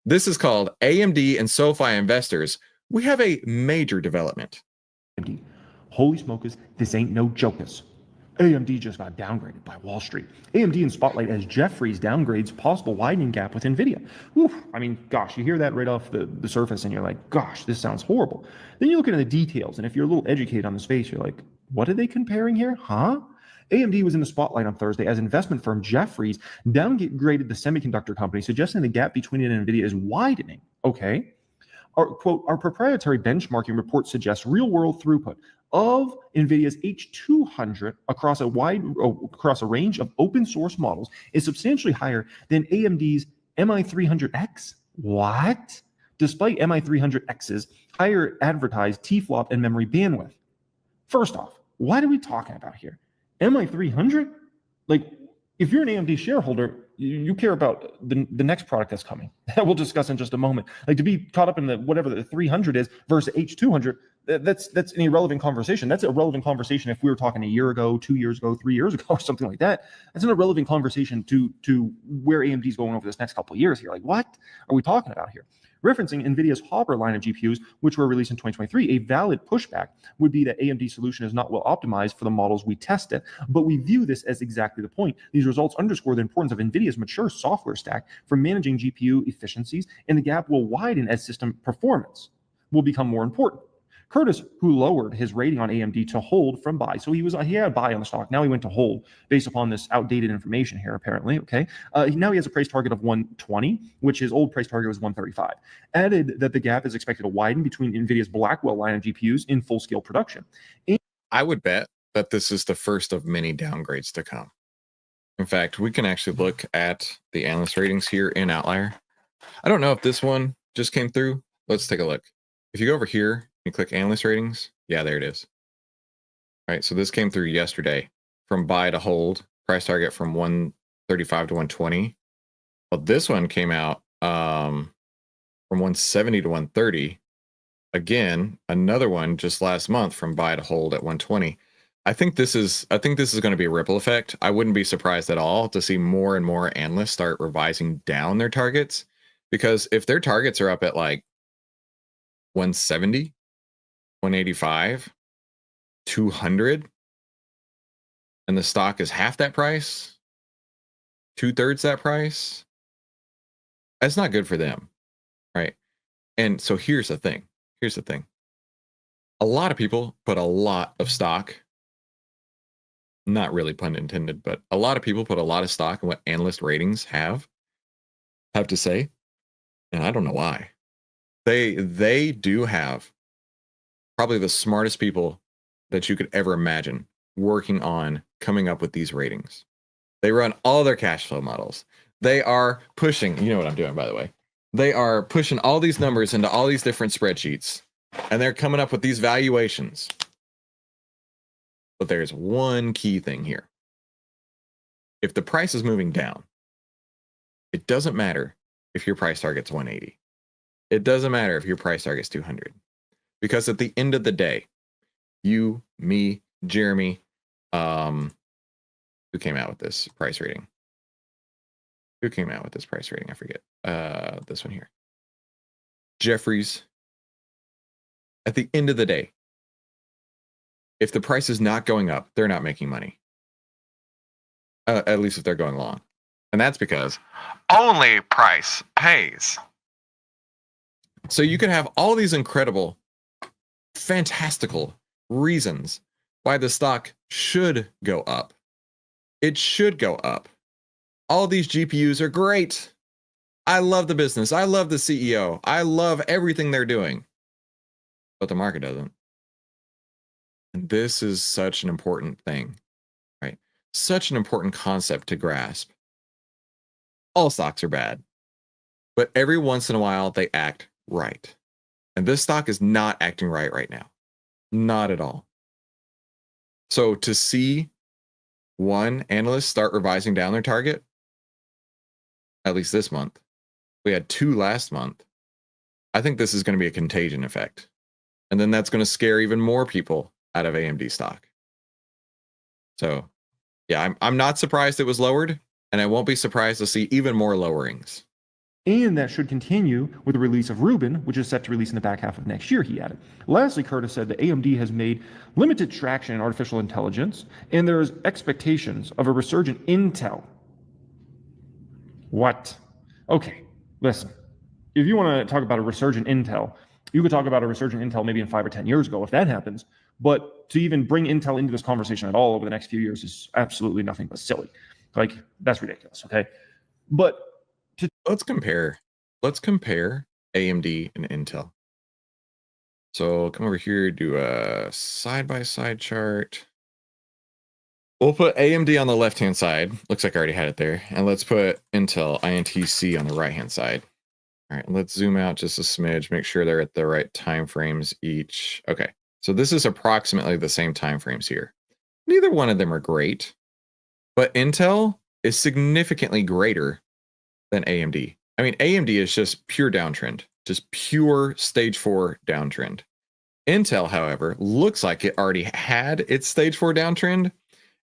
This is called AMD and Sofi investors. We have a major development. AMD. Holy smokers, this ain't no jokers. AMD just got downgraded by Wall Street. AMD in spotlight as Jefferies downgrades possible widening gap with NVIDIA. Oof, I mean, gosh, you hear that right off the surface and you're like, gosh, this sounds horrible. Then you look into the details, and if you're a little educated on the space, you're like, what are they comparing here? Huh? AMD was in the spotlight on Thursday as investment firm Jefferies downgraded the semiconductor company, suggesting the gap between it and NVIDIA is widening. Okay. Our proprietary benchmarking report suggests real-world throughput of NVIDIA's H200 across a range of open source models is substantially higher than AMD's MI300X. What? Despite MI300X's higher advertised T-flop and memory bandwidth. First off, what are we talking about here? MI300? Like, if you're an AMD shareholder, you care about the next product that's coming that we'll discuss in just a moment. Like, to be caught up in the whatever the 300 is versus H200, that's an irrelevant conversation. That's a relevant conversation if we were talking a year ago, 2 years ago, 3 years ago, or something like that. That's an irrelevant conversation to where AMD is going over this next couple of years here. Like, what are we talking about here? Referencing NVIDIA's Hopper line of GPUs, which were released in 2023, a valid pushback would be that AMD's solution is not well optimized for the models we tested. But we view this as exactly the point. These results underscore the importance of NVIDIA's mature software stack for managing GPU efficiencies, and the gap will widen as system performance will become more important. Curtis, who lowered his rating on AMD to hold from buy. So he had buy on the stock. Now he went to hold based upon this outdated information here, apparently. Okay. Now he has a price target of 120, which his old price target was 135. Added that the gap is expected to widen between NVIDIA's Blackwell line of GPUs in full-scale production. I would bet that this is the first of many downgrades to come. In fact, we can actually look at the analyst ratings here in Outlier. I don't know if this one just came through. Let's take a look. If you go over here, you click analyst ratings. Yeah, there it is. All right, so this came through yesterday from buy to hold, price target from 135 to 120. Well, this one came out from 170 to 130. Again, another one just last month from buy to hold at 120. I think this is going to be a ripple effect. I wouldn't be surprised at all to see more and more analysts start revising down their targets, because if their targets are up at like 170, 185, 200, and the stock is half that price, 2/3 that price, that's not good for them, right? And so here's the thing. A lot of people put a lot of stock, not really pun intended, but a lot of people put a lot of stock in what analyst ratings have to say, and I don't know why. They do have probably the smartest people that you could ever imagine working on coming up with these ratings. They run all their cash flow models. They are pushing, you know what I'm doing, by the way. They are pushing all these numbers into all these different spreadsheets, and they're coming up with these valuations. But there's one key thing here. If the price is moving down, it doesn't matter if your price target's 180. It doesn't matter if your price target's 200. Because at the end of the day, you, me, Jeremy, who came out with this price rating? Who came out with this price rating? I forget. This one here. Jefferies. At the end of the day, if the price is not going up, they're not making money. At least if they're going long. And that's because only price pays. So you can have all these incredible, fantastical reasons why the stock should go up. It should go up. All these GPUs are great. I love the business. I love the CEO. I love everything they're doing. But the market doesn't. And this is such an important thing, right? Such an important concept to grasp. All stocks are bad, but every once in a while they act right. And this stock is not acting right now. Not at all. So to see one analyst start revising down their target, at least this month, we had 2 last month, I think this is going to be a contagion effect. And then that's going to scare even more people out of AMD stock. So yeah, I'm not surprised it was lowered, and I won't be surprised to see even more lowerings. And that should continue with the release of Rubin, which is set to release in the back half of next year, he added. Lastly, Curtis said that AMD has made limited traction in artificial intelligence, and there is expectations of a resurgent Intel. What? Okay, listen. If you want to talk about a resurgent Intel, you could talk about a resurgent Intel maybe in 5 or 10 years ago if that happens. But to even bring Intel into this conversation at all over the next few years is absolutely nothing but silly. Like, that's ridiculous, okay? But let's compare AMD and Intel. So come over here, do a side-by-side chart. We'll put AMD on the left-hand side. Looks like I already had it there. And let's put Intel INTC on the right-hand side. All right, let's zoom out just a smidge, make sure they're at the right time frames each. Okay, so this is approximately the same time frames here. Neither one of them are great, but Intel is significantly greater than AMD. I mean, AMD is just pure downtrend, just pure stage 4 downtrend. Intel, however, looks like it already had its stage 4 downtrend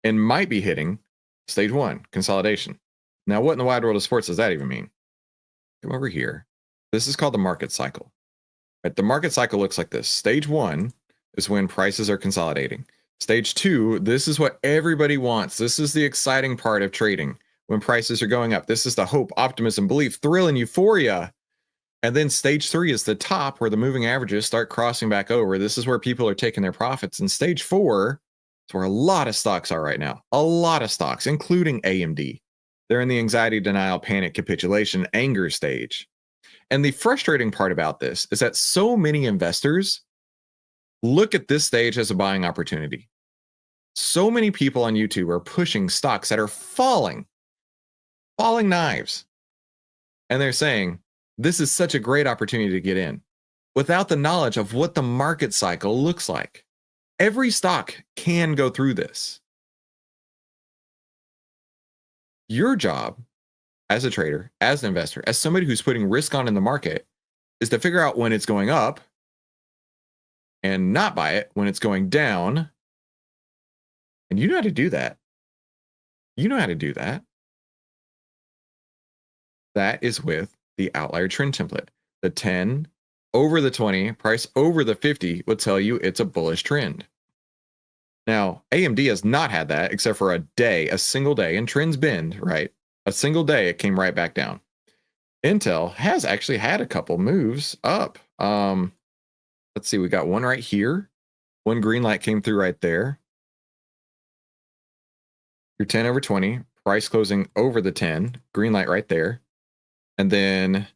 and might be hitting stage 1 consolidation. Now, what in the wide world of sports does that even mean? Come over here. This is called the market cycle. Right? The market cycle looks like this. Stage 1 is when prices are consolidating. Stage 2, this is what everybody wants. This is the exciting part of trading. When prices are going up, this is the hope, optimism, belief, thrill, and euphoria. And then stage 3 is the top where the moving averages start crossing back over. This is where people are taking their profits. And stage 4 is where a lot of stocks are right now. A lot of stocks, including AMD. They're in the anxiety, denial, panic, capitulation, anger stage. And the frustrating part about this is that so many investors look at this stage as a buying opportunity. So many people on YouTube are pushing stocks that are falling knives. And they're saying, this is such a great opportunity to get in without the knowledge of what the market cycle looks like. Every stock can go through this. Your job as a trader, as an investor, as somebody who's putting risk on in the market is to figure out when it's going up and not buy it when it's going down. And you know how to do that. You know how to do that. That is with the Outlier Trend Template. The 10 over the 20, price over the 50 will tell you it's a bullish trend. Now, AMD has not had that except for a day, a single day, and trends bend, right? A single day, it came right back down. Intel has actually had a couple moves up. Let's see, we got one right here. One green light came through right there. Your 10 over 20, price closing over the 10, green light right there. And then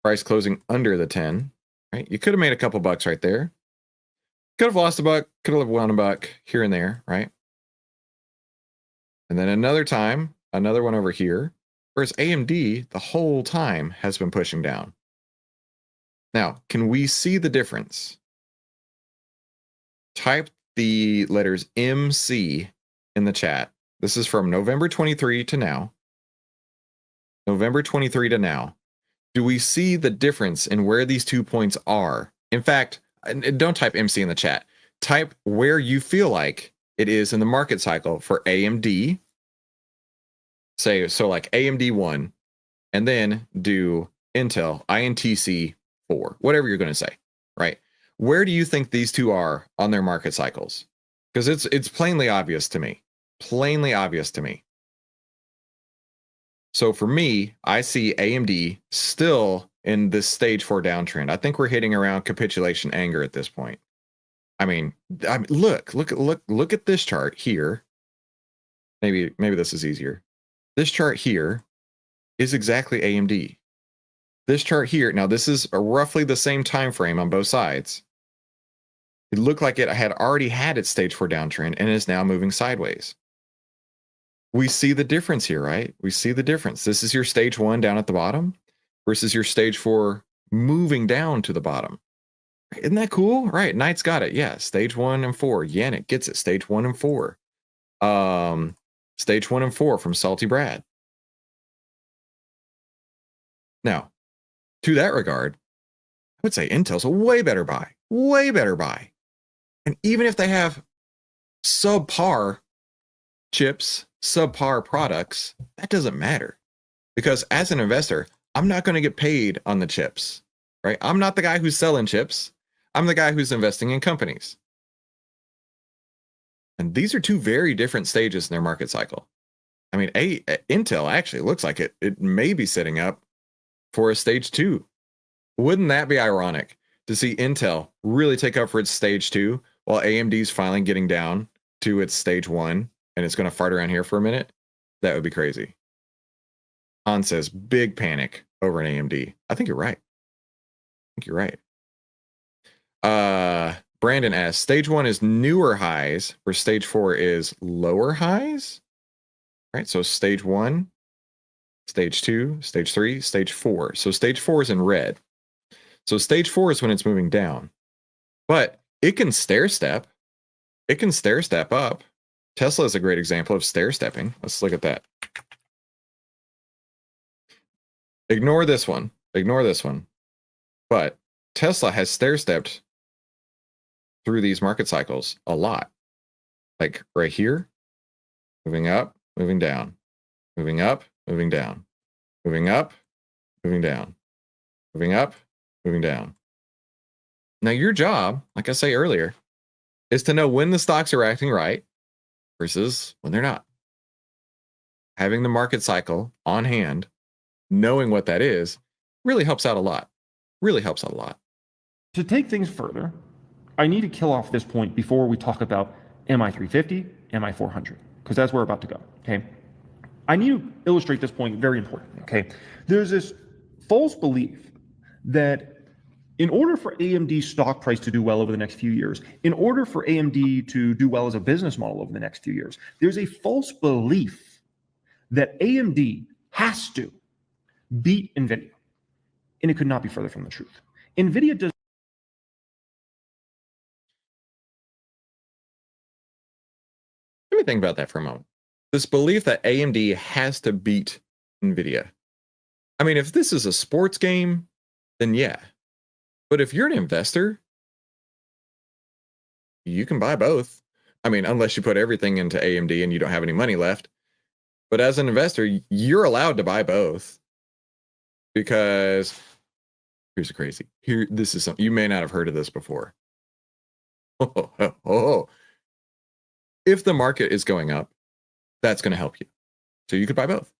price closing under the 10, right? You could have made a couple bucks right there. Could have lost a buck, could have won a buck here and there, right? And then another time, another one over here, whereas AMD the whole time has been pushing down. Now, can we see the difference? Type the letters MC in the chat. This is from November 23 to now. November 23 to now. Do we see the difference in where these 2 points are? In fact, don't type MC in the chat. Type where you feel like it is in the market cycle for AMD. Say, so like AMD 1, and then do Intel, INTC 4, whatever you're going to say, right? Where do you think these two are on their market cycles? Because it's plainly obvious to me. Plainly obvious to me. So for me, I see AMD still in this stage 4 downtrend. I think we're hitting around capitulation anger at this point. I mean, look at this chart here. Maybe this is easier. This chart here is exactly AMD. This chart here, now this is roughly the same time frame on both sides. It looked like it had already had its stage 4 downtrend and is now moving sideways. We see the difference here, right? We see the difference. This is your stage 1 down at the bottom versus your stage 4 moving down to the bottom. Isn't that cool? Right, Knight's got it. Yeah, stage 1 and 4. Yannick gets it, stage 1 and 4. Stage 1 and 4 from Salty Brad. Now, to that regard, I would say Intel's a way better buy. Way better buy. And even if they have subpar chips, subpar products, that doesn't matter. Because as an investor, I'm not going to get paid on the chips, right? I'm not the guy who's selling chips. I'm the guy who's investing in companies. And these are two very different stages in their market cycle. I mean, Intel actually looks like it may be setting up for a stage 2. Wouldn't that be ironic to see Intel really take up for its stage 2 while AMD's finally getting down to its stage 1 and it's going to fart around here for a minute? That would be crazy. Han says, big panic over an AMD. I think you're right. I think you're right. Brandon asks, stage 1 is newer highs, where stage 4 is lower highs. Right, so stage 1, stage 2, stage 3, stage 4. So stage 4 is in red. So stage 4 is when it's moving down. But it can stair step. It can stair step up. Tesla is a great example of stair stepping. Let's look at that. Ignore this one. Ignore this one. But Tesla has stair stepped through these market cycles a lot. Like right here, moving up, moving down, moving up, moving down, moving up, moving down, moving up, moving down. Now, your job, like I say earlier, is to know when the stocks are acting right versus when they're not. Having the market cycle on hand, knowing what that is, really helps out a lot. Really helps out a lot. To take things further, I need to kill off this point before we talk about MI350, MI400, because that's where we're about to go, okay? I need to illustrate this point, very important, okay? There's this false belief that in order for AMD stock price to do well over the next few years, in order for AMD to do well as a business model over the next few years, there's a false belief that AMD has to beat NVIDIA. And it could not be further from the truth. NVIDIA does. Let me think about that for a moment. This belief that AMD has to beat NVIDIA. I mean, if this is a sports game, then yeah. But if you're an investor, you can buy both. I mean, unless you put everything into AMD and you don't have any money left. But as an investor, you're allowed to buy both. Because here's the crazy. This is something you may not have heard of this before. If the market is going up, that's going to help you. So you could buy both.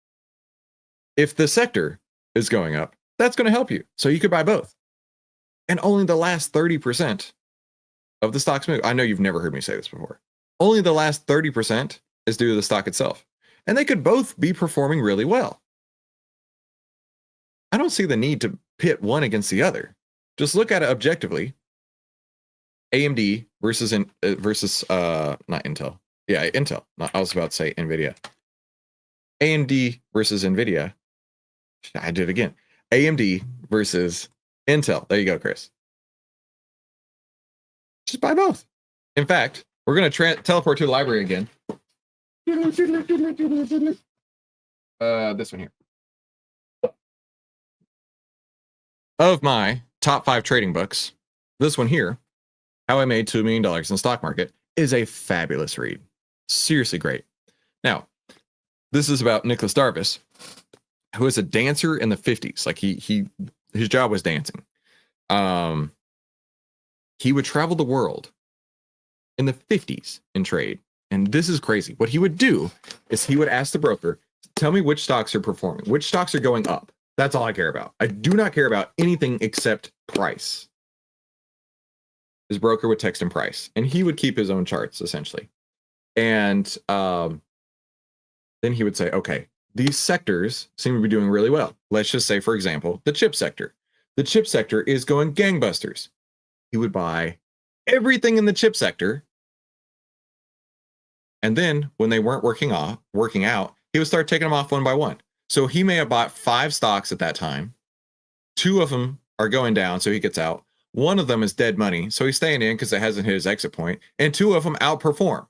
If the sector is going up, that's going to help you. So you could buy both. And only the last 30% of the stocks move. I know you've never heard me say this before. Only the last 30% is due to the stock itself. And they could both be performing really well. I don't see the need to pit one against the other. Just look at it objectively. AMD versus not Intel. Yeah, Intel. I was about to say NVIDIA. AMD versus NVIDIA. I did it again. AMD versus Intel. There you go, Chris. Just buy both. In fact, we're going to teleport to the library again. This one here. Of my top 5 trading books, this one here, How I Made $2 Million in the Stock Market, is a fabulous read. Seriously great. Now, this is about Nicholas Darvis, who was a dancer in the 50s. Like his job was dancing. He would travel the world in the 50s in trade. And this is crazy. What he would do is he would ask the broker, tell me which stocks are performing, which stocks are going up. That's all I care about. I do not care about anything except price. His broker would text him price, and he would keep his own charts, essentially. And then he would say, okay, these sectors seem to be doing really well. Let's just say, for example, the chip sector. The chip sector is going gangbusters. He would buy everything in the chip sector. And then when they weren't working out, he would start taking them off one by one. So he may have bought 5 stocks at that time. 2 of them are going down, so he gets out. 1 of them is dead money, so he's staying in because it hasn't hit his exit point. And 2 of them outperform.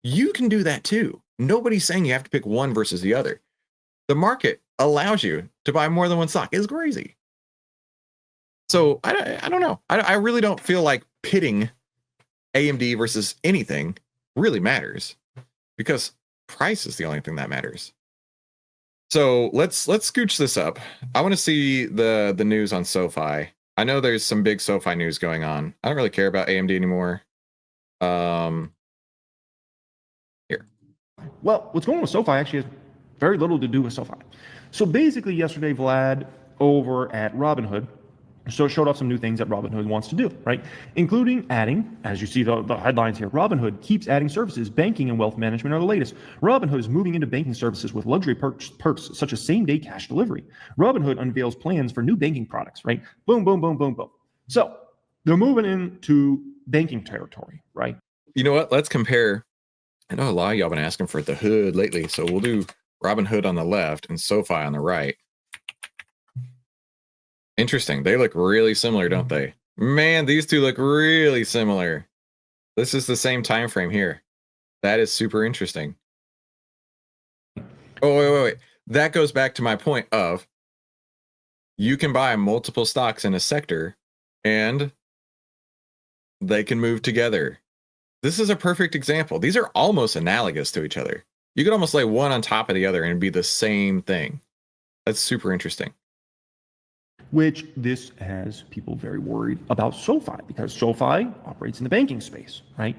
You can do that too. Nobody's saying you have to pick one versus the other. The market allows you to buy more than one stock. It's crazy. So I don't know. I really don't feel like pitting AMD versus anything really matters, because price is the only thing that matters. So let's scooch this up. I want to see the news on SoFi. I know there's some big SoFi news going on. I don't really care about AMD anymore. Here. Well, what's going on with SoFi actually has very little to do with SoFi. So basically, yesterday, Vlad over at Robinhood showed off some new things that Robinhood wants to do, right? Including adding, as you see the headlines here, Robinhood keeps adding services. Banking and wealth management are the latest. Robinhood is moving into banking services with luxury perks such as same-day cash delivery. Robinhood unveils plans for new banking products, right? Boom, boom, boom, boom, boom. So they're moving into banking territory, right? You know what? Let's compare. I know a lot of y'all been asking for the hood lately, so we'll do Robinhood on the left and SoFi on the right. Interesting. They look really similar, don't they? Man, these two look really similar. This is the same time frame here. That is super interesting. Oh, wait. That goes back to my point of you can buy multiple stocks in a sector and they can move together. This is a perfect example. These are almost analogous to each other. You could almost lay one on top of the other and it'd be the same thing. That's super interesting. Which this has people very worried about SoFi because SoFi operates in the banking space, right?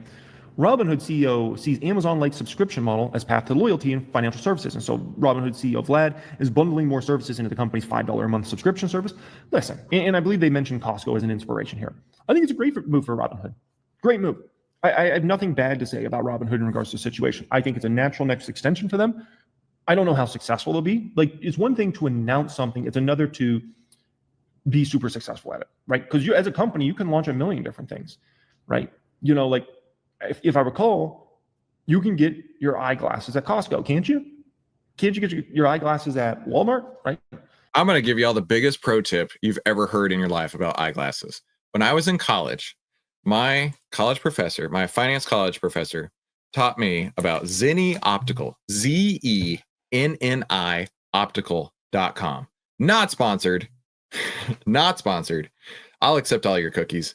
Robinhood CEO sees Amazon-like subscription model as path to loyalty and financial services. And so Robinhood CEO Vlad is bundling more services into the company's $5 a month subscription service. Listen, and I believe they mentioned Costco as an inspiration here. I think it's a great move for Robinhood. Great move. I have nothing bad to say about Robinhood in regards to the situation. I think it's a natural next extension for them. I don't know how successful they'll be. Like, it's one thing to announce something. It's another to be super successful at it, right? Because you, as a company, you can launch a million different things, right? You know, like if I recall, you can get your eyeglasses at Costco, can't you? Can't you get your eyeglasses at Walmart, right? I'm going to give you all the biggest pro tip you've ever heard in your life about eyeglasses. When I was in college, my college professor, my finance college professor, taught me about Zenni Optical, Zenni optical.com. Not sponsored. Not sponsored. I'll accept all your cookies.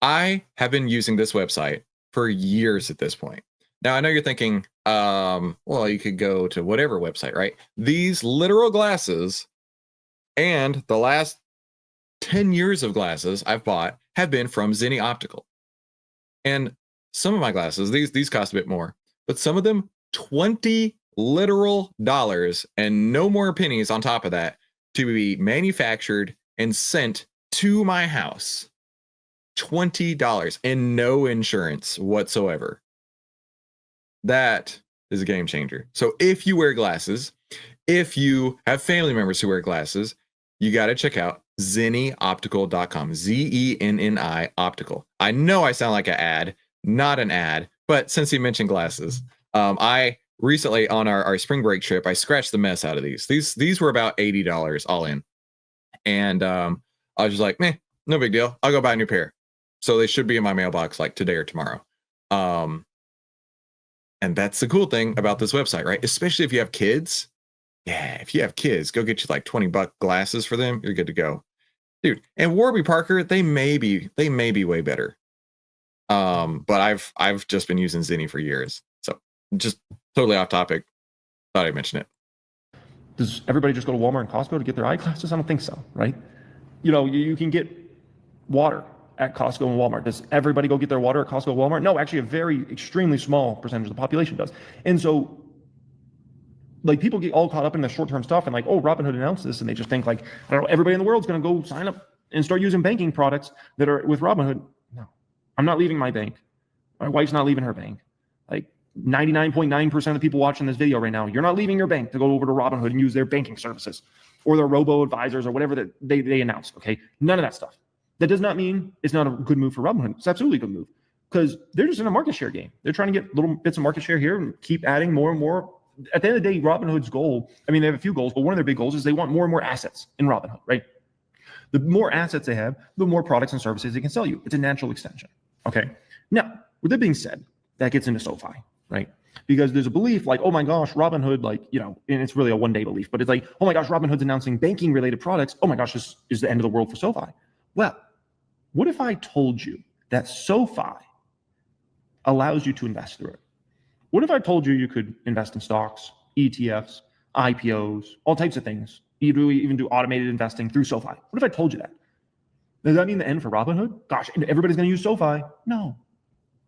I have been using this website for years at this point. Now, I know you're thinking, well, you could go to whatever website, right? These literal glasses and the last 10 years of glasses I've bought have been from Zenni Optical. And some of my glasses, these cost a bit more, but some of them $20 literal dollars and no more pennies on top of that to be manufactured and sent to my house. $20 and no insurance whatsoever. That is a game changer. So if you wear glasses, if you have family members who wear glasses, you got to check out zennioptical.com. Zenni optical. I know I sound like an ad, not an ad, but since you mentioned glasses, I recently on our spring break trip, I scratched the mess out of these. These were about $80 all in. And I was just like, meh, no big deal. I'll go buy a new pair. So they should be in my mailbox like today or tomorrow. And that's the cool thing about this website, right? Especially if you have kids. Yeah, if you have kids, go get you like $20 glasses for them. You're good to go. Dude, and Warby Parker, they may be way better. But I've just been using Zenni for years. So just totally off topic. Thought I'd mention it. Does everybody just go to Walmart and Costco to get their eyeglasses? I don't think so, right? You know, you can get water at Costco and Walmart. Does everybody go get their water at Costco and Walmart? No, actually a very extremely small percentage of the population does. And so like people get all caught up in the short-term stuff and like, oh, Robinhood announced this, and they just think like, I don't know, everybody in the world's going to go sign up and start using banking products that are with Robinhood. No, I'm not leaving my bank. My wife's not leaving her bank. Like 99.9% of the people watching this video right now, you're not leaving your bank to go over to Robinhood and use their banking services or their robo-advisors or whatever that they announced, okay? None of that stuff. That does not mean it's not a good move for Robinhood. It's absolutely a good move because they're just in a market share game. They're trying to get little bits of market share here and keep adding more and more. At the end of the day, Robinhood's goal, I mean, they have a few goals, but one of their big goals is they want more and more assets in Robinhood, right? The more assets they have, the more products and services they can sell you. It's a natural extension, okay? Now, with that being said, that gets into SoFi, right? Because there's a belief like, oh my gosh, Robinhood, like, you know, and it's really a one-day belief, but it's like, oh my gosh, Robinhood's announcing banking-related products. Oh my gosh, this is the end of the world for SoFi. Well, what if I told you that SoFi allows you to invest through it? What if I told you you could invest in stocks, ETFs, IPOs, all types of things. You even do automated investing through SoFi. What if I told you that? Does that mean the end for Robinhood? Gosh, everybody's going to use SoFi? No.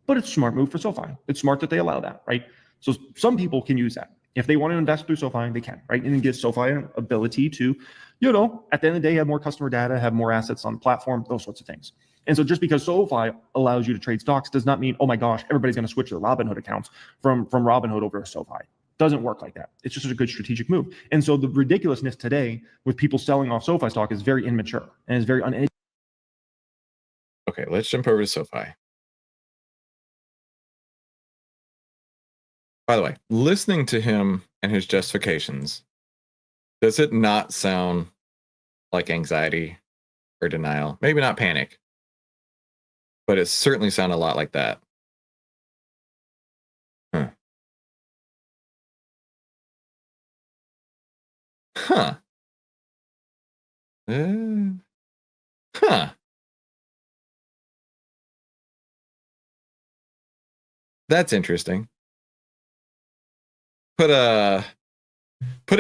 But it's a smart move for SoFi. It's smart that they allow that, right? So some people can use that. If they want to invest through SoFi, they can, right? And it gives SoFi an ability to, at the end of the day, have more customer data, have more assets on the platform, those sorts of things. And so just because SoFi allows you to trade stocks does not mean, oh my gosh, everybody's going to switch their Robinhood accounts from Robinhood over to SoFi. Doesn't work like that. It's just a good strategic move. And so the ridiculousness today with people selling off SoFi stock is very immature and is very uneducated. Okay, let's jump over to SoFi. By the way, listening to him and his justifications, does it not sound like anxiety or denial? Maybe not panic, but it certainly sounded a lot like that. Huh. That's interesting. Put a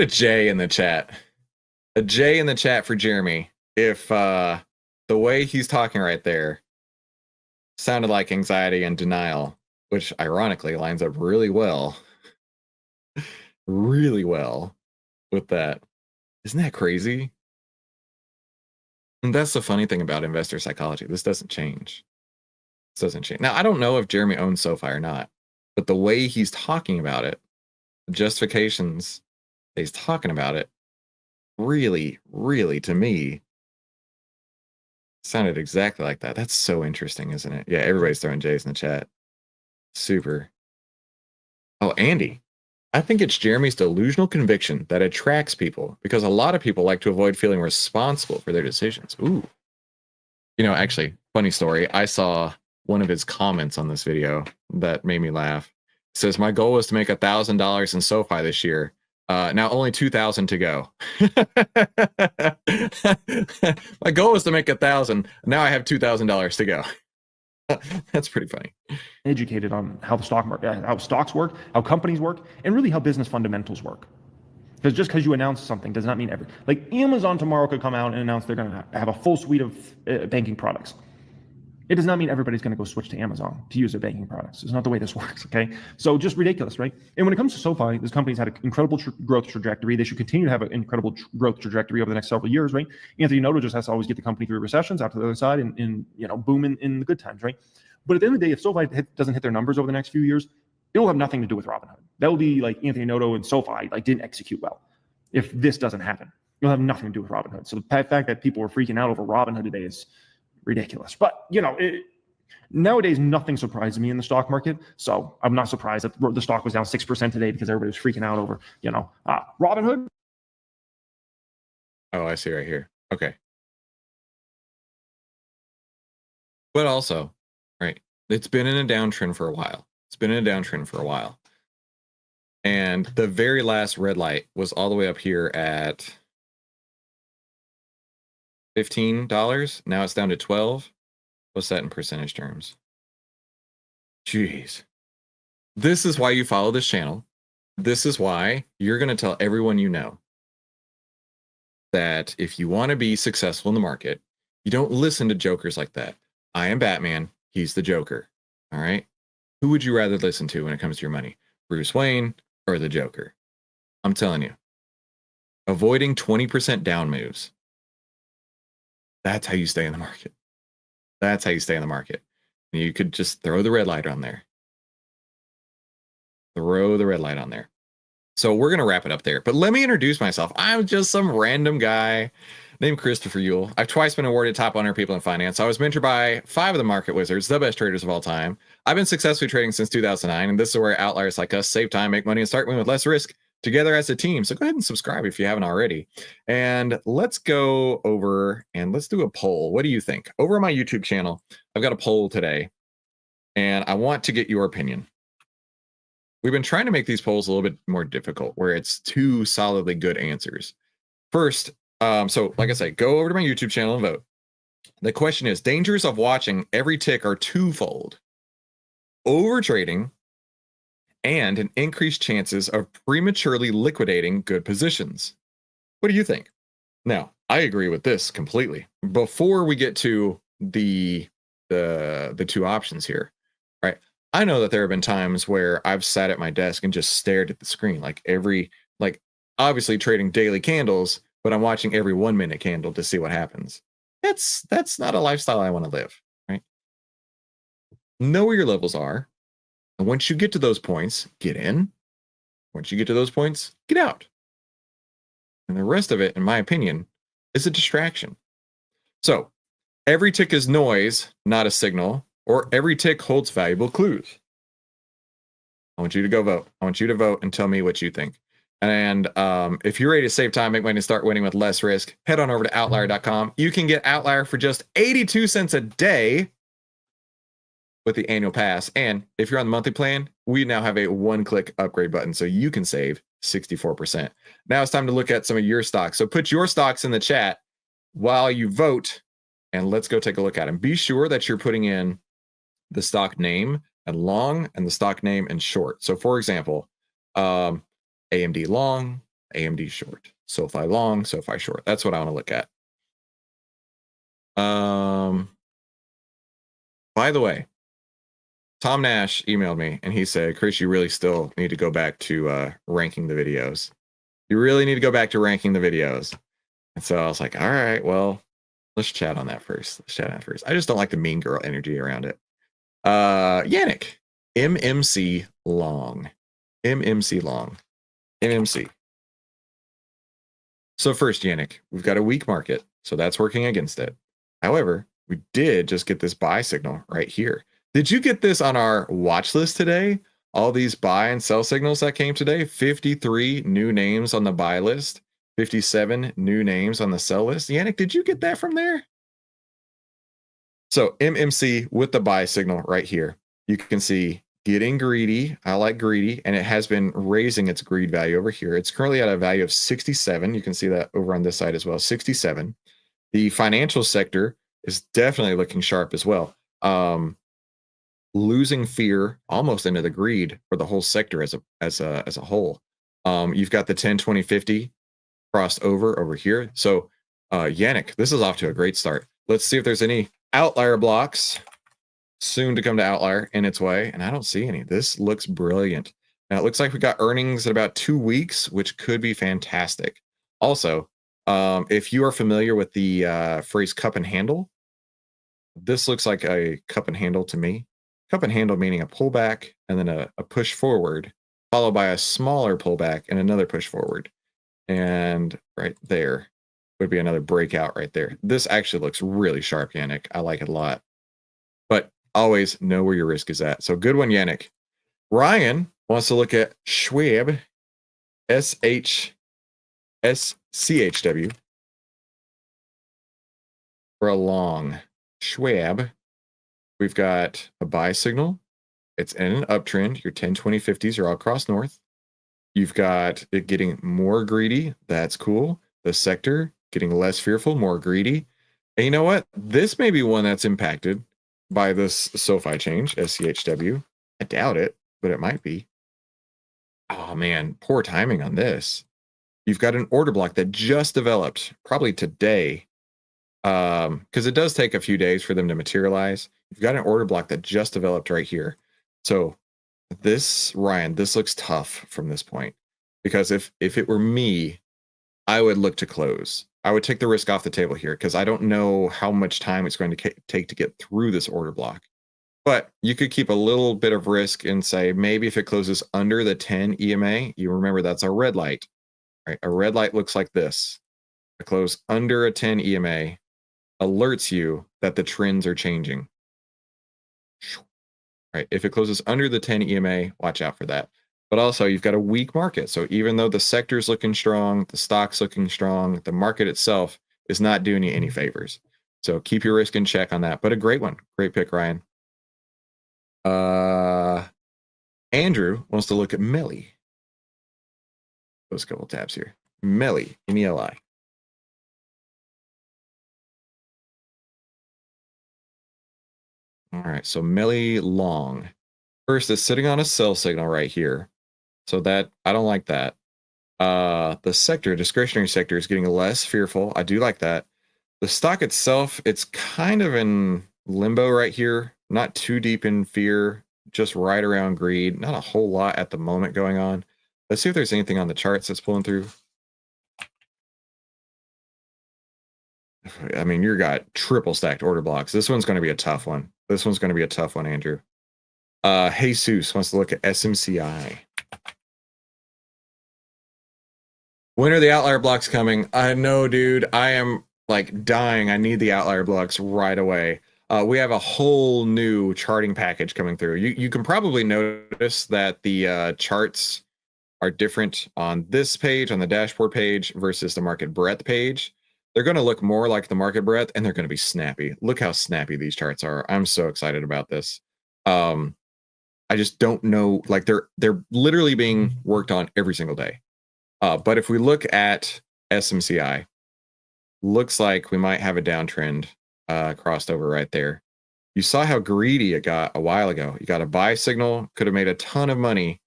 J in the chat. A J in the chat for Jeremy. If the way he's talking right there sounded like anxiety and denial, which ironically lines up really well with that. Isn't that crazy? And that's the funny thing about investor psychology. This doesn't change. This doesn't change. Now, I don't know if Jeremy owns SoFi or not, but the way he's talking about it, the justifications that he's talking about it, really, to me, sounded exactly like that. That's so interesting, isn't it? Yeah, everybody's throwing J's in the chat. Super. Oh, Andy. I think it's Jeremy's delusional conviction that attracts people because a lot of people like to avoid feeling responsible for their decisions. Ooh. Actually, funny story. I saw one of his comments on this video that made me laugh. It says, my goal was to make $1,000 in SoFi this year. Now only 2,000 to go. My goal was to make 1,000. Now I have $2,000 to go. That's pretty funny. Educated on how the stock market, how stocks work, how companies work, and really how business fundamentals work. Because just because you announce something does not mean like Amazon tomorrow could come out and announce they're going to have a full suite of banking products. It does not mean everybody's going to go switch to Amazon to use their banking products. It's not the way this works, okay? So just ridiculous, right? And when it comes to SoFi, this company's had an incredible growth trajectory. They should continue to have an incredible growth trajectory over the next several years, right? Anthony Noto just has to always get the company through recessions, out to the other side, and boom in the good times, right? But at the end of the day, if SoFi doesn't hit their numbers over the next few years, it will have nothing to do with Robinhood. That will be like Anthony Noto and SoFi didn't execute well. If this doesn't happen, it'll have nothing to do with Robinhood. So the fact that people are freaking out over Robinhood today is ridiculous. But nowadays, nothing surprises me in the stock market. So I'm not surprised that the stock was down 6% today because everybody was freaking out over, Robinhood. Oh, I see right here. Okay. But also, right, it's been in a downtrend for a while. And the very last red light was all the way up here at $15. Now it's down to 12. What's that in percentage terms? Jeez. This is why you follow this channel. This is why you're going to tell everyone you know that if you want to be successful in the market, you don't listen to jokers like that. I am Batman. He's the Joker. All right. Who would you rather listen to when it comes to your money? Bruce Wayne or the Joker? I'm telling you, avoiding 20% down moves. That's how you stay in the market. That's how you stay in the market. And you could just throw the red light on there. Throw the red light on there. So we're going to wrap it up there. But let me introduce myself. I'm just some random guy named Christopher Yule. I've twice been awarded top 100 people in finance. I was mentored by 5 of the market wizards, the best traders of all time. I've been successfully trading since 2009, and this is where outliers like us save time, make money, and start winning with less risk together as a team. So go ahead and subscribe if you haven't already. And let's go over and let's do a poll. What do you think? Over on my YouTube channel, I've got a poll today, and I want to get your opinion. We've been trying to make these polls a little bit more difficult, where it's 2 solidly good answers. First, so like I said, go over to my YouTube channel and vote. The question is, dangers of watching every tick are twofold: over trading and an increased chances of prematurely liquidating good positions. What do you think? Now, I agree with this completely. Before we get to the two options here, right? I know that there have been times where I've sat at my desk and just stared at the screen, like obviously trading daily candles, but I'm watching every 1 minute candle to see what happens. That's not a lifestyle I want to live, right? Know where your levels are, and once you get to those points, get in. Once you get to those points, get out. And the rest of it, in my opinion, is a distraction. So every tick is noise, not a signal, or every tick holds valuable clues. I want you to go vote. I want you to vote and tell me what you think. And if you're ready to save time, make money, and start winning with less risk, head on over to outlier.com. You can get Outlier for just 82 cents a day with the annual pass. And if you're on the monthly plan, we now have a one-click upgrade button, so you can save 64%. Now it's time to look at some of your stocks. So put your stocks in the chat while you vote, and let's go take a look at them. Be sure that you're putting in the stock name and long and the stock name and short. So for example, AMD long, AMD short, SoFi long, SoFi short. That's what I want to look at. By the way, Tom Nash emailed me and he said, Chris, you really still need to go back to ranking the videos. You really need to go back to ranking the videos. And so I was like, all right, well, let's chat on that first. I just don't like the mean girl energy around it. Yannick, MMC long. MMC. So first, Yannick, we've got a weak market, so that's working against it. However, we did just get this buy signal right here. Did you get this on our watch list today? All these buy and sell signals that came today, 53 new names on the buy list, 57 new names on the sell list. Yannick, did you get that from there? So MMC with the buy signal right here. You can see getting greedy. I like greedy, and it has been raising its greed value over here. It's currently at a value of 67. You can see that over on this side as well, 67. The financial sector is definitely looking sharp as well. Losing fear almost into the greed for the whole sector as a whole. You've got the 10, 20, 50 crossed over here. So Yannick, this is off to a great start. Let's see if there's any outlier blocks soon to come to Outlier in its way, and I don't see any. This looks brilliant. Now it looks like we got earnings in about 2 weeks, which could be fantastic. Also, if you are familiar with the phrase cup and handle, this looks like a cup and handle to me. Cup and handle meaning a pullback and then a push forward, followed by a smaller pullback and another push forward. And right there would be another breakout right there. This actually looks really sharp, Yannick. I like it a lot. But always know where your risk is at. So good one, Yannick. Ryan wants to look at Schwab, SHSCHW for a long. Schwab, we've got a buy signal. It's in an uptrend. Your 10, 20, 50s are all crossed north. You've got it getting more greedy. That's cool. The sector getting less fearful, more greedy. And you know what? This may be one that's impacted by this SoFi change, SCHW. I doubt it, but it might be. Oh man, poor timing on this. You've got an order block that just developed probably today, because it does take a few days for them to materialize. You've got an order block that just developed right here. So this, Ryan, this looks tough from this point, because if it were me, I would look to close. I would take the risk off the table here because I don't know how much time it's going to take to get through this order block. But you could keep a little bit of risk and say maybe if it closes under the 10 EMA, you remember that's a red light, right? A red light looks like this. A close under a 10 EMA alerts you that the trends are changing. Right? If it closes under the 10 EMA, watch out for that. But also, you've got a weak market. So even though the sector's looking strong, the stock's looking strong, the market itself is not doing you any favors. So keep your risk in check on that. But a great one. Great pick, Ryan. Andrew wants to look at Melly. Those couple tabs here. Melly, MELI. All right, so Melly long. First, it's sitting on a sell signal right here. So that, I don't like that. The sector, discretionary sector, is getting less fearful. I do like that. The stock itself, it's kind of in limbo right here. Not too deep in fear, just right around greed. Not a whole lot at the moment going on. Let's see if there's anything on the charts that's pulling through. I mean, you got triple stacked order blocks. This one's going to be a tough one. This one's going to be a tough one, Andrew. Jesus wants to look at SMCI. When are the outlier blocks coming? I know, dude. I am like dying. I need the outlier blocks right away. We have a whole new charting package coming through. You can probably notice that the charts are different on this page, on the dashboard page, versus the market breadth page. They're going to look more like the market breadth, and they're going to be snappy. Look how snappy these charts are. I'm so excited about this. I just don't know, like they're literally being worked on every single day. But if we look at SMCI, looks like we might have a downtrend crossed over right there. You saw how greedy it got a while ago. You got a buy signal, could have made a ton of money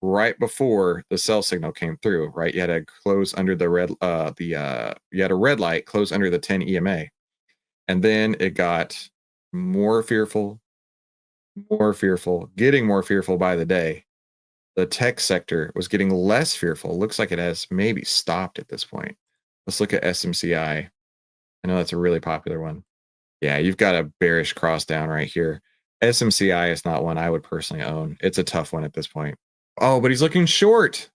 right before the sell signal came through, right? You had to close under the red, you had a red light, close under the 10 EMA. And then it got more fearful, getting more fearful by the day. The tech sector was getting less fearful. Looks like it has maybe stopped at this point. Let's look at SMCI. I know that's a really popular one. Yeah, you've got a bearish cross down right here. SMCI is not one I would personally own. It's a tough one at this point. Oh, but he's looking short.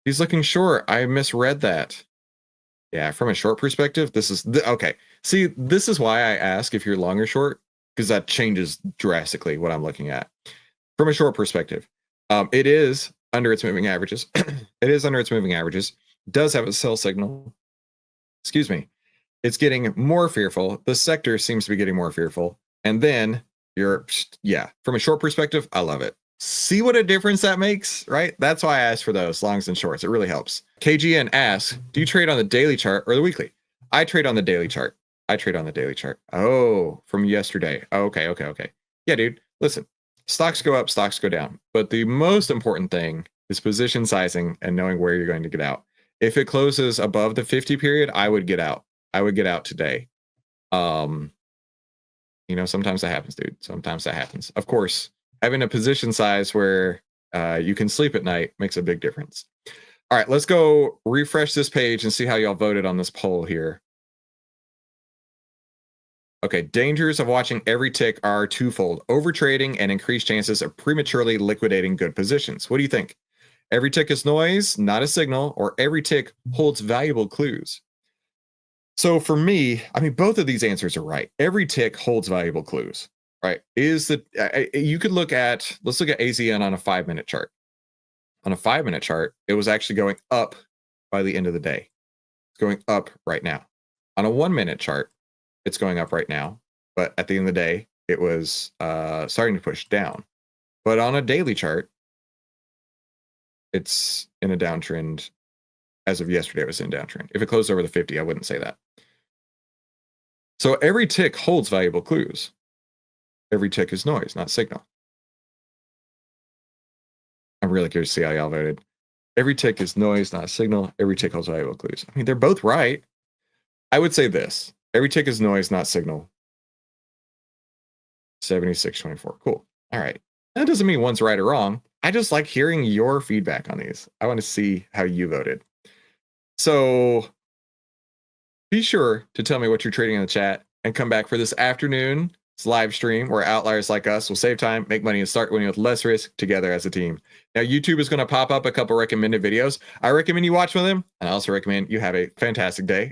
He's looking short. I misread that. Yeah, from a short perspective, this is okay. See, this is why I ask if you're long or short, because that changes drastically what I'm looking at. From a short perspective, it is under its moving averages. It is under its moving averages. Does have a sell signal. Excuse me. It's getting more fearful. The sector seems to be getting more fearful. And then yeah, from a short perspective, I love it. See what a difference that makes, right? That's why I asked for those longs and shorts. It really helps. KGN asks, do you trade on the daily chart or the weekly? I trade on the daily chart. Oh, from yesterday. Okay. Yeah, dude, listen, stocks go up, stocks go down. But the most important thing is position sizing and knowing where you're going to get out. If it closes above the 50 period, I would get out. I would get out today. Sometimes that happens, dude. Sometimes that happens. Of course, having a position size where you can sleep at night makes a big difference. All right, let's go refresh this page and see how y'all voted on this poll here. Okay, dangers of watching every tick are twofold: overtrading and increased chances of prematurely liquidating good positions. What do you think? Every tick is noise, not a signal, or every tick holds valuable clues? So for me, I mean, both of these answers are right. Every tick holds valuable clues, right? You could look at, let's look at AZN on a 5-minute chart. On a 5-minute chart, it was actually going up by the end of the day. It's going up right now. On a 1-minute chart, it's going up right now. But at the end of the day, it was starting to push down. But on a daily chart, it's in a downtrend. As of yesterday, it was in a downtrend. If it closed over the 50, I wouldn't say that. So every tick holds valuable clues. Every tick is noise, not signal. I'm really curious to see how y'all voted. Every tick is noise, not signal. Every tick holds valuable clues. I mean, they're both right. I would say this. Every tick is noise, not signal. 76-24. Cool. All right. That doesn't mean one's right or wrong. I just like hearing your feedback on these. I want to see how you voted. So be sure to tell me what you're trading in the chat and come back for this afternoon's live stream where outliers like us will save time, make money, and start winning with less risk together as a team. Now, YouTube is going to pop up a couple recommended videos. I recommend you watch one of them, and I also recommend you have a fantastic day.